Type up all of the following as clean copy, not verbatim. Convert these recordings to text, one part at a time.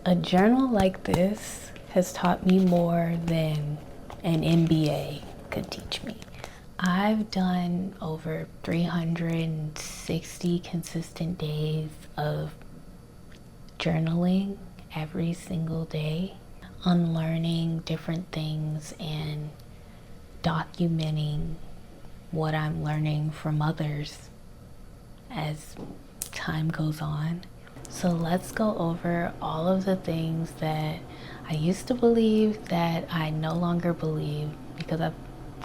A journal like this has taught me more than an MBA could teach me. I've done over 360 consistent days of journaling every single day, unlearning different things and documenting what I'm learning from others as time goes on. So let's go over all of the things that I used to believe that I no longer believe, because I've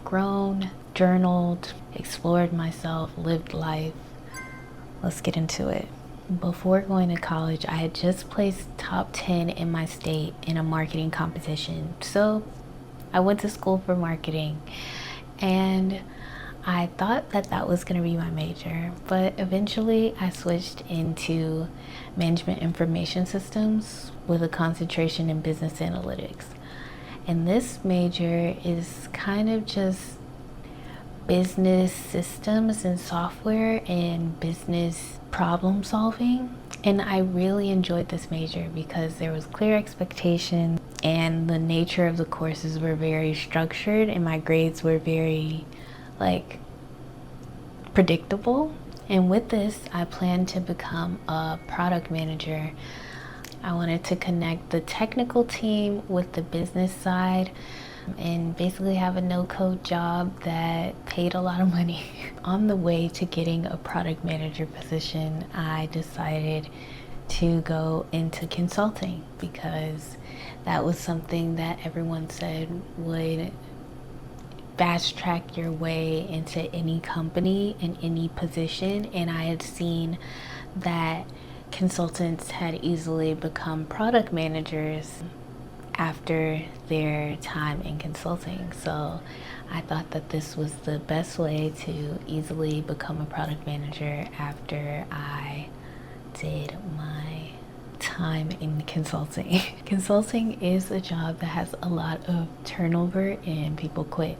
grown, journaled, explored myself, lived life. Let's get into it. Before going to college, I had just placed top 10 in my state in a marketing competition. So I went to school for marketing, and I thought that that was going to be my major, but eventually I switched into management information systems with a concentration in business analytics. And this major is kind of just business systems and software and business problem solving. And I really enjoyed this major because there was clear expectation and the nature of the courses were very structured and my grades were very predictable. And with this, I plan to become a product manager. I wanted to connect the technical team with the business side and basically have a no-code job that paid a lot of money. On the way to getting a product manager position, I decided to go into consulting because that was something that everyone said would fast track your way into any company in any position. And I had seen that consultants had easily become product managers after their time in consulting. So I thought that this was the best way to easily become a product manager after I did my time in consulting. Consulting is a job that has a lot of turnover and people quit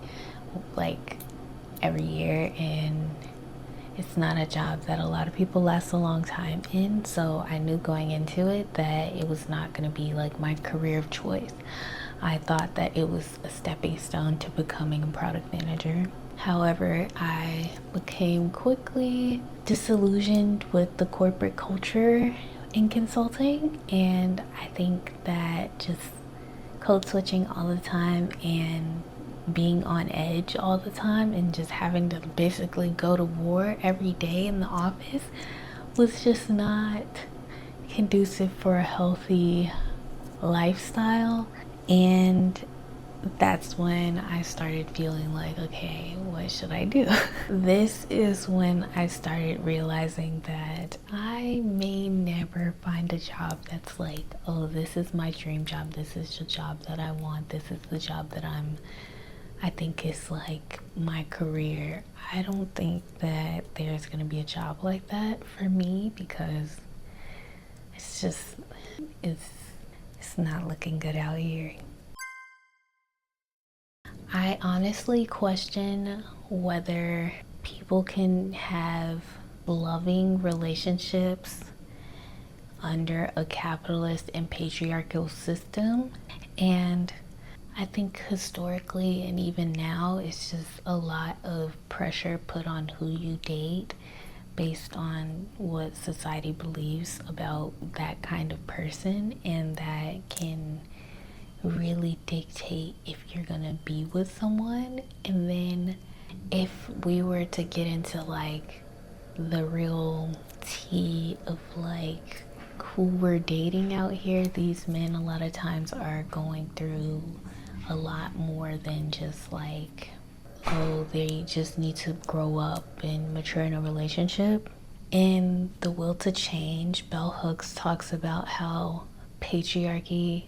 every year, and it's not a job that a lot of people last a long time in. So I knew going into it that it was not going to be my career of choice. I thought that it was a stepping stone to becoming a product manager. However, I became quickly disillusioned with the corporate culture in consulting, and I think that just code switching all the time and being on edge all the time and just having to basically go to war every day in the office was just not conducive for a healthy lifestyle. And that's when I started feeling okay, what should I do? This is when I started realizing that I may never find a job that's oh, this is my dream job, this is the job that I want, this is the job that I think is my career. I don't think that there's gonna be a job like that for me because it's not looking good out here. I honestly question whether people can have loving relationships under a capitalist and patriarchal system. And I think historically and even now, it's just a lot of pressure put on who you date based on what society believes about that kind of person, and that can really dictate if you're gonna be with someone. And then if we were to get into the real tea of who we're dating out here, these men a lot of times are going through a lot more than just oh, they just need to grow up and mature in a relationship. In The Will to Change, Bell Hooks talks about how patriarchy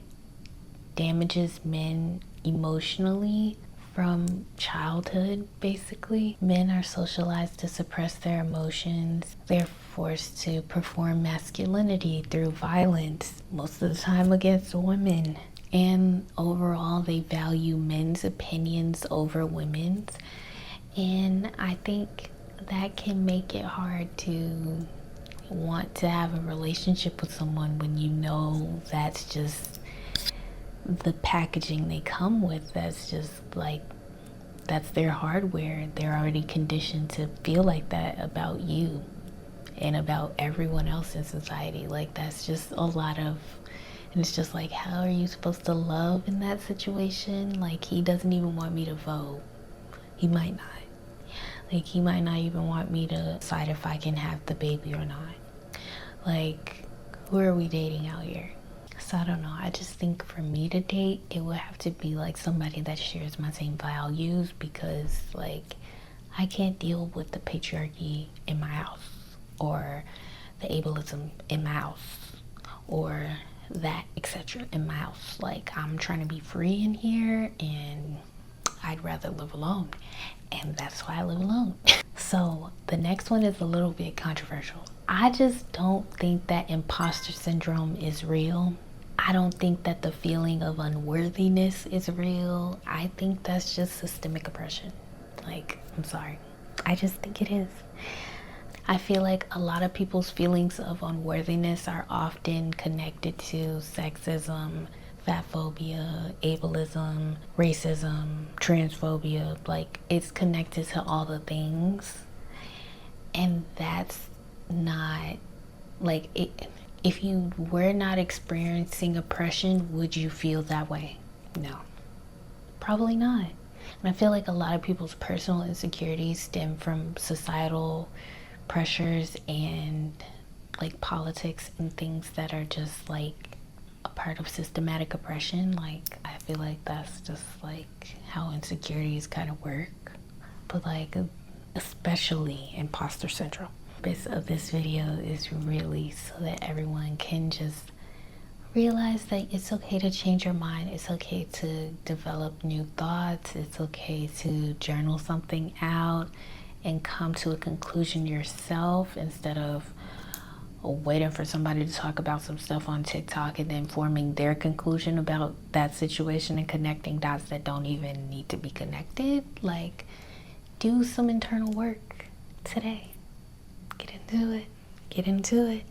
damages men emotionally from childhood, basically. Men are socialized to suppress their emotions. They're forced to perform masculinity through violence, most of the time against women. And overall, they value men's opinions over women's. And I think that can make it hard to want to have a relationship with someone when you know that's just the packaging they come with? That's just like, that's their hardware. They're already conditioned to feel like that about you and about everyone else in society. Like, that's just a lot of, and it's just like, how are you supposed to love in that situation? Like, he doesn't even want me to vote. He might not. Like, he might not even want me to decide if I can have the baby or not. Like, who are we dating out here? So I don't know. I just think for me to date, it would have to be like somebody that shares my same values, because like, I can't deal with the patriarchy in my house, or the ableism in my house, or that etc. in my house. Like, I'm trying to be free in here, and I'd rather live alone, and that's why I live alone. So the next one is a little bit controversial. I just don't think that imposter syndrome is real. I don't think that the feeling of unworthiness is real. I think that's just systemic oppression. Like, I'm sorry. I just think it is. I feel like a lot of people's feelings of unworthiness are often connected to sexism, fatphobia, ableism, racism, transphobia. Like, it's connected to all the things. And that's not, like, it. If you were not experiencing oppression, would you feel that way? No, probably not. And I feel like a lot of people's personal insecurities stem from societal pressures and like politics and things that are just like a part of systematic oppression. Like, I feel like that's just like how insecurities kind of work. But like, especially imposter syndrome. The purpose of this video is really so that everyone can just realize that it's okay to change your mind. It's okay to develop new thoughts. It's okay to journal something out and come to a conclusion yourself, instead of waiting for somebody to talk about some stuff on TikTok and then forming their conclusion about that situation and connecting dots that don't even need to be connected. Like, do some internal work today. Get into it. Get into it.